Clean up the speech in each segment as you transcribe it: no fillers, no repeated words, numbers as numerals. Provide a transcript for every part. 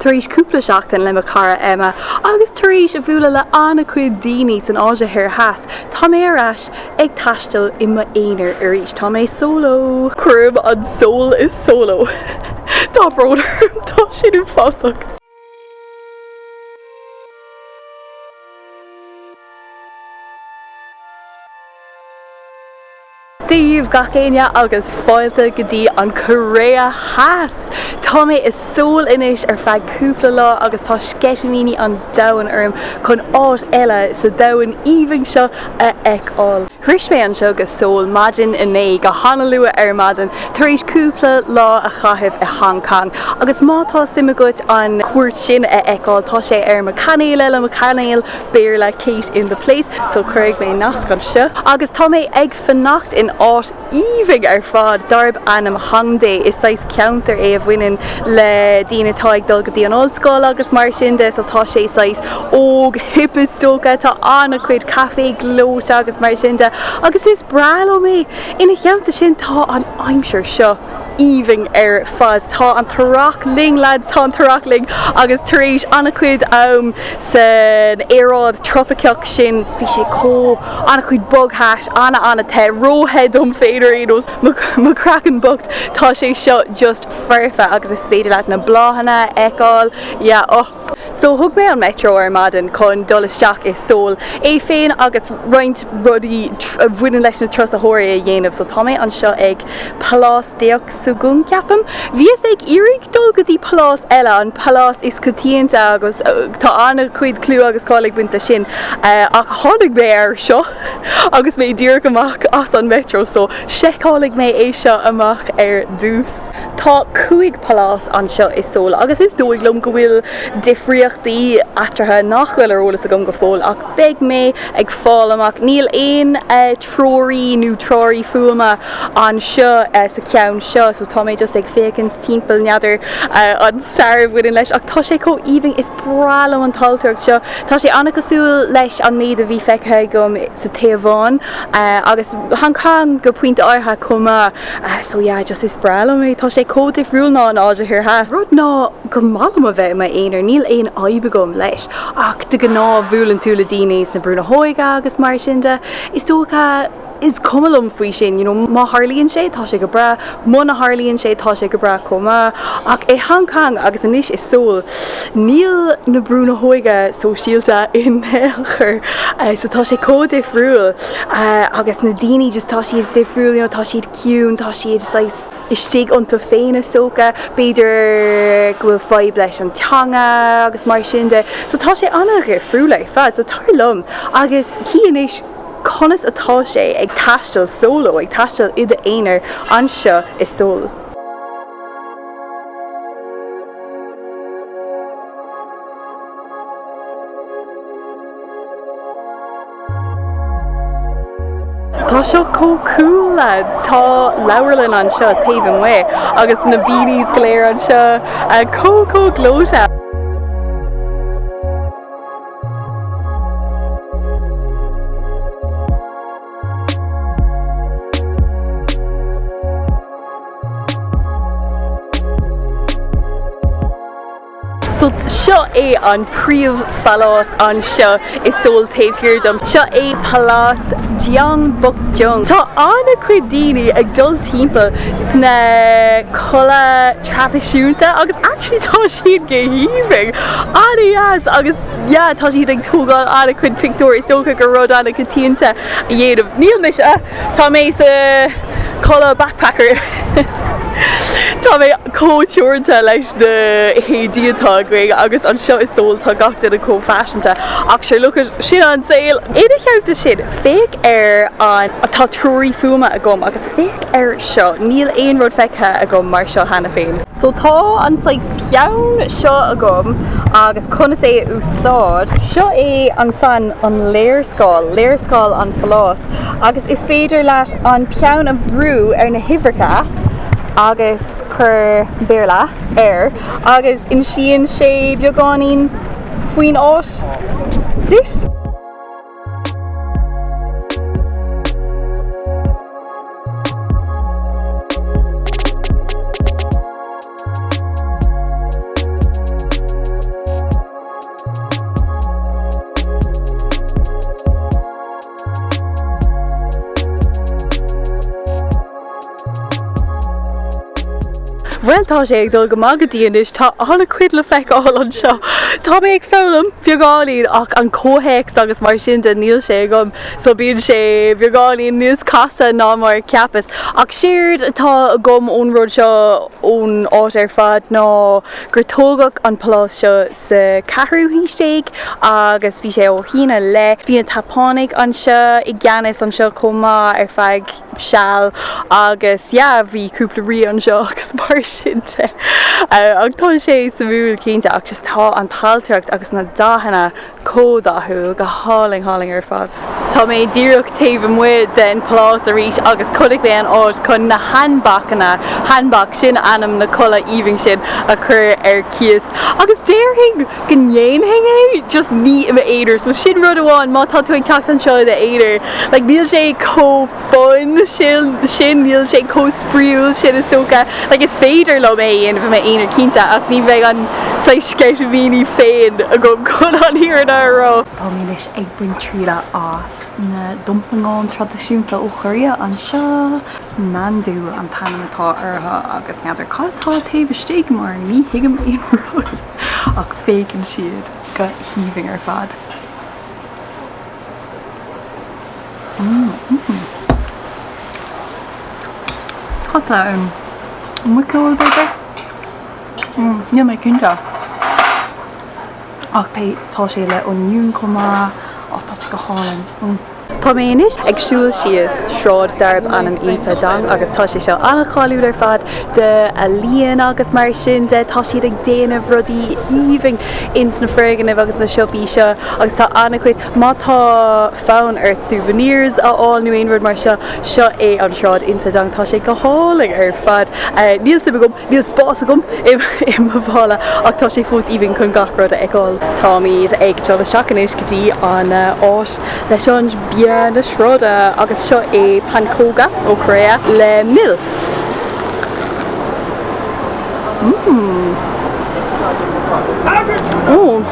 tar éis cúpla seachtain le cara Emma agus tar éis a bhúla le anna chuid daoine san áide thir heas tá mé arás ag taisteal i mo éonar arís tá mé solo cuireadh an SEOUL is solo tá broder tá sin fásach. Díomh gacéine agus fáilte go dtí an Corea heas. Tá mé is SEOUL inis ar feadh cúpla lá agus tá sceisiamíní an domhan orm chun áit eile sa domhan íomhaing seo a fheiceáil. Thris mé an seo go SEOUL maidin inné go Honolulu ar maidin tar éis cúpla lá a chaithimh i Hong Kong. Agus mátá simagat an cuairt sin a fheiceáil tá sé ar macanéile le macanéil béarla Kate in the place, so chuirg mé nasc an seo. Agus tá mé ag fannacht in áit íomhaing ar fád darb anam hangdé is sais counter é a bhaineann le daoine tá ag dul go dtí an ollscoil agus mar sin de so tá sé sais óg hippis tóca tá anna chuid caffé glóte agus mar sin de agus is brail ó mé ina cheanta sin tá an aimseir seo íomhaing ar fad tá an tarach ling lads tá an tarach ling agus tar éis anna chuid san éráid tropaceach sin bhí sé có anna chuid bugthais anna te róhead dom féidir éos má crackan bocht tá sé seo just fearfa agus is féidir leat na bláhanna fheiceáil so thug mé an metro ar maidin chun dul isteach is SEOUL é féin agus roint rudí bhuiine leis na trasathirí a dhéanamh so tá mé an seo ag Palás déach sa gung ceapam. Bhíos ag irig dul go dtí Palás eile an Palás is cotíanta agus tá anna chuid clú agus cálaigh buinte sin ach tháinig mé ar seo agus mé dír amach as an metro so seicálaigh mé é seo amach ar dús. Tá 5 Palás an seo is SEOUL agus is dóiglumm go bhfuil difriochtaí atrathe nachhfuil arolalas a gom go fóil ach beag mé ag fáil amach níl éon tróirí nó tráirí fuama an seo sa ceann seo so tá mé just ag fécint timpeall neadidir an starb bhuiin leis ach tá sé có íomhaing is bralam an talteach seo tá sé anna cosúil leis an méid a bhí feicthe gom sa Taobháin agus Hong Kong go puinte áirtha cuma so just is bralam mé tá sé có difriúil ná an áide thir heas rud ná go malam a bheith mai éonar níl éon aibe gom leis ach de go ná bhualann tú le daoine na brúna hóige agus mar sin de is tócha is cumlum faoi sin, má harlíonn sé tá sé go bra, má na harlíonn sé tá sé go bra cuma ach é Hong Kong agus inis is SEOUL níl na brúna hóige so síalta in chur so tá sé có difriúil agus na daoine just tá siad difriúil tá siad ciún tá siad istíigh iontu féin is tóca beidir go bhfuil fáib leis an teanga agus mar sin de so tá sé anna friúla fad so tar lom agus cíanis conas atá sé ag taisteal solo ag taisteal idir éonar an seo is SEOUL. Tá seo có cool lads tá leabharlann an seo taobhann mé agus na beanies gléir an seo có glóte. So seo é an príomh Palás an seo is SEOUL taobhhirdom. Seo é Palás Gyeongbokgung. Tá anna chuid daoine ag dul timpeall sna colla traidisiúnta agus actually tá siad go híomhaing. Agus tá siad ag tógáil anna chuid pictóir tócha go rud anna go tíonnta a dhéanamh. Níl me tá mé sa colla backpacker. Tá mé cóteúirta leis na hédíatá goig agus an seo is SEOUL tá gachta na cófashionanta ach sé luchas sin an saoil ina cheanta sin féic ar an tá trúirí fuama a gom agus féic ar seo níl aon rud feicthe a gom mar seo hena féin. So tá an sais peann seo a gom agus conas é úsáid seo é an san an léirscáil an Palás agus is féidir leat an peann a bhrú ar na hibhreacha agus chur béarla agus in sian sé beagáín faoin áit dit. Well tá sé ag dul go magadíon is tá anna cuid le feiceáil an seo. Tá mé ag felam beagálín ach an cóhéic agus mar sin de níl sé gom so bíonn sé beagálín níos casa ná mar ceapas ach siúd tá gom ón rud seo ón áit ar fad ná gur tógach an plás seo sa cathrú hísteig agus bhí sé ó hína le bhína tapánig an seo i gceannas an seo comá ar feadh seall agus bhí cúplarí an seo agus mar sinte ag tá sé sa bhúil cínte ach just tá an talteacht agus na dahanana códathúil go háling ar fad. Tá mé díreach taobh muid den plás a rís agus chudig bé an áit chun na handbach sin anam na cola íbhing sin a chur ar cias agus déirhing gnéonhing é just ní im éidir so sin rud amháin má tá tú ag teacht an seo de éidir like níl sé có fun sin níl sé có spríúil sin is tóca like is féidir le mé inmh mé éonar cínta ach ní bheith an sceit a bhíní féin a go chun an hir na rá. Tá mí leis ag buin tríla as na dumpaáin tradiisiúnta ó choria an seo mandú an tanatá artha agus neadidir chattá taobh steig mar ní hiigem éonród ach fécinn siad go híomhing ar fad. Chattá an muicil beidir? Ní mé cinnte. Ach tá sé le ón nniún comá tá go hálainn. Tá mé inis ag siúil sios sráid darb an an ionsa dang agus tá sé seo anna cháúil ar fad de a líon agus mar sin de tá siad ag déanamh rudí íbhing ins na freiganmh agus na siopí seo agus tá anna chuid má tá fánn ar souvenirs aáil nu aon rud mar seo é an sráid ionsa dang tá sé go hálaigh ar fad níl si gom níl spása gom i bhála ach tá sé fós íbhing chun gachrod a eáil tá míad ag teala seacanis gotí an áit leis an na sráide agus seo é pancóga ó Corea le mill.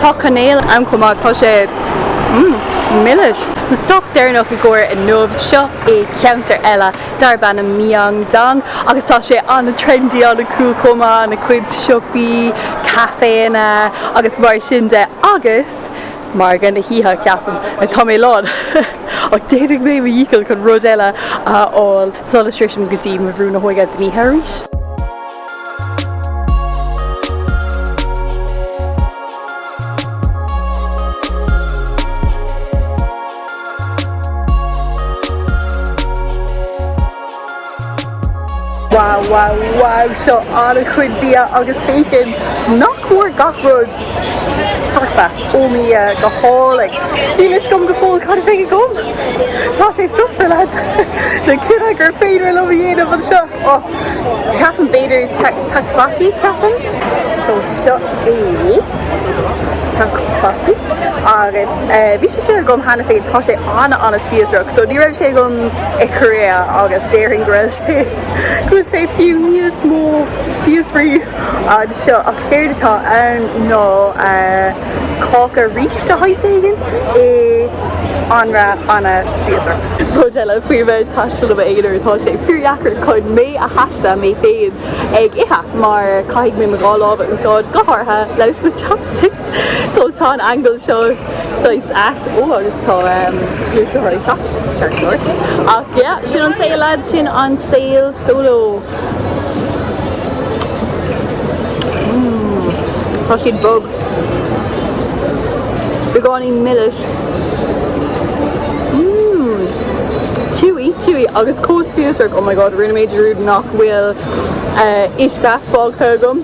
Tá canéal an comá tá sé millis. Na stop déirnach i gcóir in nómh seo é ceantar eile darban na miang dang agus tá sé anna trendy anna cool comá na cuid siopaí, caféna agus mar sin de agus mar gan na híthe ceapam na tá mé lád ach déirigh mé dhícail chun rud eile áil solas trism go dtí a bhrú na hóigad ní hairís. Wow, seo anna chuid bia agus fécinn nachmór gachrod farfa ó mí go hálaigh. Ní mis gom go fóil chuid féice gom. Tá sé strasfuil leat na cine gur féidir le dhéanamh an seo. Ceapan féidir takbaki ceapan. So seo é takbaki agus bhí sé gom hena féin tá sé anna spíosreach so ní raibh sé gom i Corea agus déirhing greibh sé go sé fiú níos mó spíosfriú an seo ach séir atá an nó cácha ríis de haisagant é anra anna spíosreachs. Rodile fuiimeh taisteal a éidir tá sé fiúheachar chun mé a heasta mé féin ag ithe mar caiigh mé meáláh úsáid gothartha leis na chopsticks so tá an angle seo sois agus tá úsáid chat ach sin an saoil sin an SEOUL solo. Tá siad bog. Beáin millis. Chewy agus cóspíosach oh my god rinne méidirúd nach bhfuil isca fág thugam.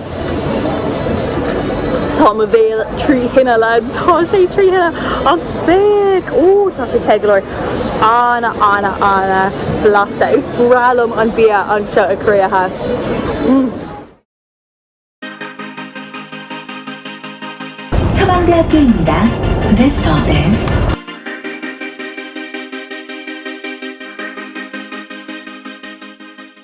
Tá a bhéal trí hinna lead tá sé trí hinna ach féic tá sé teaglair anna blasta is bralum an bia an seo a Corea has. 서강대학교입니다. 레스토랑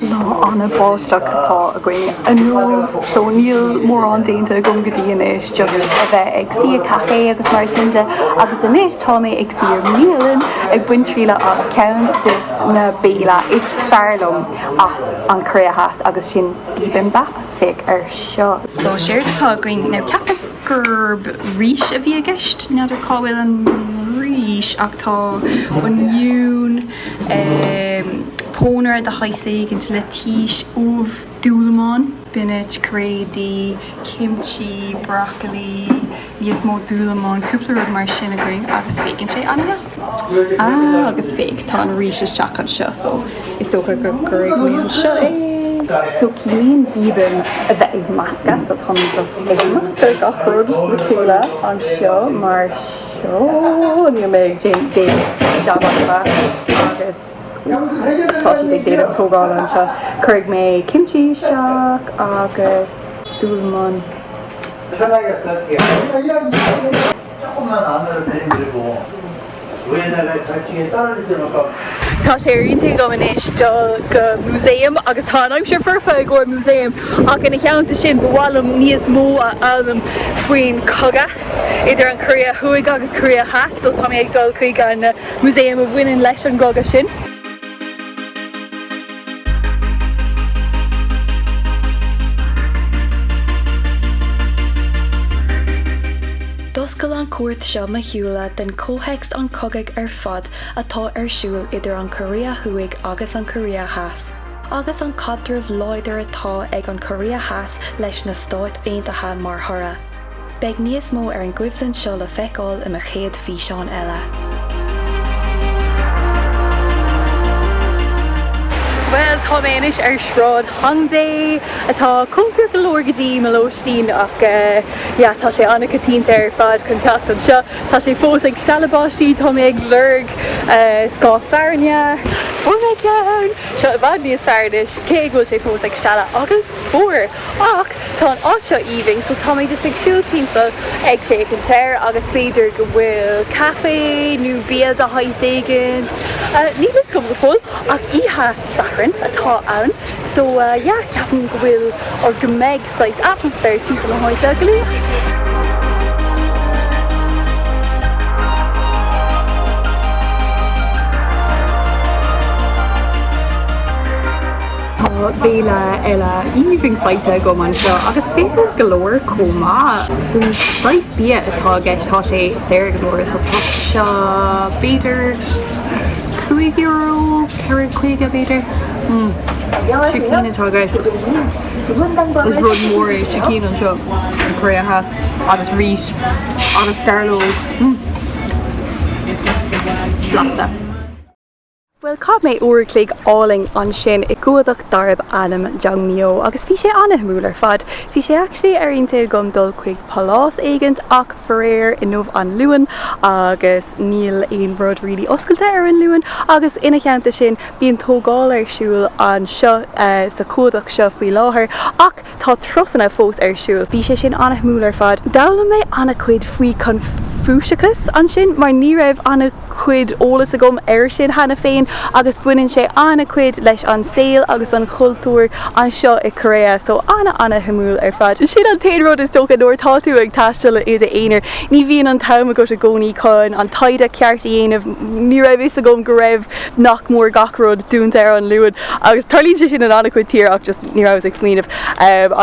No anna báisteach atá a gcuine an nuamh so níl mór an daonnta gom go dtí inis just a bheith ag si a café agus mar sinnte agus inis tá mé ag si ar mílan ag buin tríle as ceann dus na béla is fearlumm as an cruitheas agus sin bíbin bap féic ar seo. So séir atá gcuin nó ceappas gurb ríis a bhí a gceist neidir cáhfuil an ríis ach tá an dún pónar de haisig into le tíis úv dúlamán spinach, crazy, kimchi, broccoli, níos mó dúlamán, cúpla rud mar sin a gring agus fécinn sé ananas. Agus féic tá an ríis isteach an seo so is dócha gur gurigh seo So cílíonn bíbin a bheith ag masca so tá just ag masca gach rud na túla an seo mar seo ní méid dé jab agus tá si ag déanamh tógáil an seo chuig mé kimchi seach agus dúlamán. Tá sé rionta go inis go múséim agus tá I'm sure furfa go múséim ach ina cheanta sin bhhailm níos mó a alm faoin coga idir an curia thuig agus curia has so tá ag dul chuig an múséim a bhaineann leis an goga sin. Doscail an cuairt seo mo shiúla den cóthext an cogaigh ar fad atá ar siúil idir an curia thuig agus an curia has. Agus an cadrumh láidir atá ag an curia has leis na Stáit Aontaithe mar thora. Beidh níos mó ar an gcuimhlann seo le feiceáil ina chéad fhíseán eile. Well, tá mé inis ar sráid hangdé atá cúpla go leor go dtí malóistín ach tá sé anna catínta ar fad chun ceacht an seo. Tá sé fós ag scalabáistí tá mé ag lurg scá fearne. Fuair mé ceann seo a bhd níos fearnis cé bhfuil sé fós ag stela agus fuair ach tá an áit seo íbhing so tá mé just ag siúil timpeall ag fécinn teir agus beidir go bhfuil café nó bia de haiségant nílas go full ach ihe sacran atá ann so ceapan go bhfuil or go méid sais atmosfér timpeall na háite go léir. Béla eile íbhing feite go man seo agus séir go leor comá den 6 bia atá gceist tá sé séir go leor so tá seo beidir €5 chuig beidir Siocín atá gceist is rud mór siocín an seo an curia has agus ríis agus garló blasta. Well, cad mé uairclaigh áling an sin I gcuadach darb anam deang mio agus bhí sé anna múlar fad. Bhí sé actually ar onanta gom dul chuig palás éigent ach foréir in nómh an luan agus níl aon rud rilí oscailte ar an luan agus ina cheanta sin bíon tógáil ar siúil an seo sa cuadach seo faoi láthair ach tá trosanna fós ar siúil. Bhí sé sin anna múlar fad. Dála mé anna chuid faoi fúsicas an sin mar ní raibh anna chuid ólas a gom air sin hena féin agus buinn sé anna chuid leis an SEOUL agus an chultúr an seo I Corea so anna himúil ar fad. Sin an tainród is tócha nóir táú ag taisteal iad a éonar. Ní bhíon an tam a go a gcónaí chun an taide ceart dhéanamh ní raibh is a gom go raibh nach mór gachród dúnta ar an luúin agus tarlíonn sé sin an anna chuid tír ach just ní raibh ag smíanamh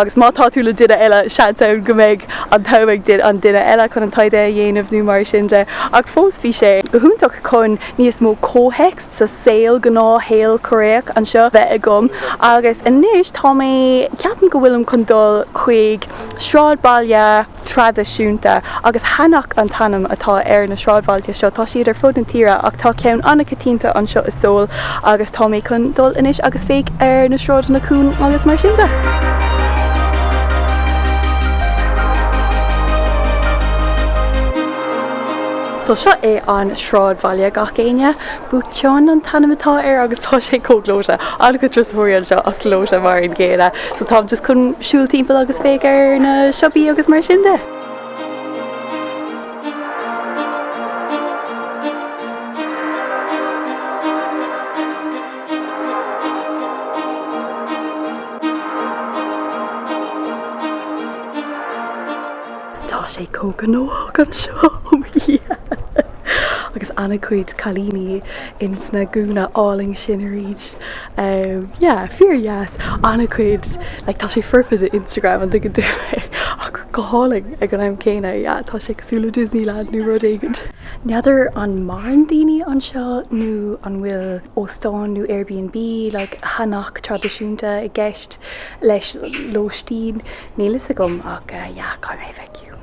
agus má táú le duine eile seanán go méid an tamhaigh an duine eile chun an taide dhéanamh nó mar sinnte ach fós bhí sé go húntaach chun níos mó cóthext sa SEOUL gná héal coréach an seo bheith a gom agus inis tá mé ceapan go bhfuilm chun dul chuig sráidbhaile tradiisiúnta agus hanach an tanam atá ar na sráidbhailte seo tá siad ar fud an tíre ach tá ceann anna catínta an seo is SEOUL agus tá mé chun dul inis agus féic ar na sráid na cún agus mar sinnte. So seo an sráidbhaile gach céine bú teán an tanamatá ar agus tá sé cóglóise an go trasúir seo a clóise mar an géile so tá just chun siúil timpeall agus féic ar na siopí agus mar sinnte. sé cóga nó gan seo. Agus anna cuid chalíní in sna gúna áling sin a ríd. Fear yes, anna cuid, like, tá sé furfad a Instagram an go dúme ach go háling ag an am céine, tá sé cosúla Disneyland nó rud éigid. Neadidir an maran daoine an seo nó an bhfuil óstáin nó Airbnb, like, hanach tradiisiúnta i gceist leis lóistín, nílas a gom ach cai mé feiceú.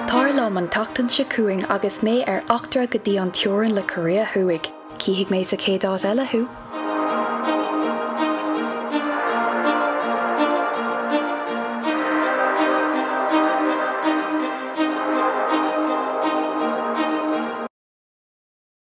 Tarlám an tatan se cuaing agus mé ar achtra go dtí an teorann le Corea thuig. Cíigh mé sa chéad eile thu.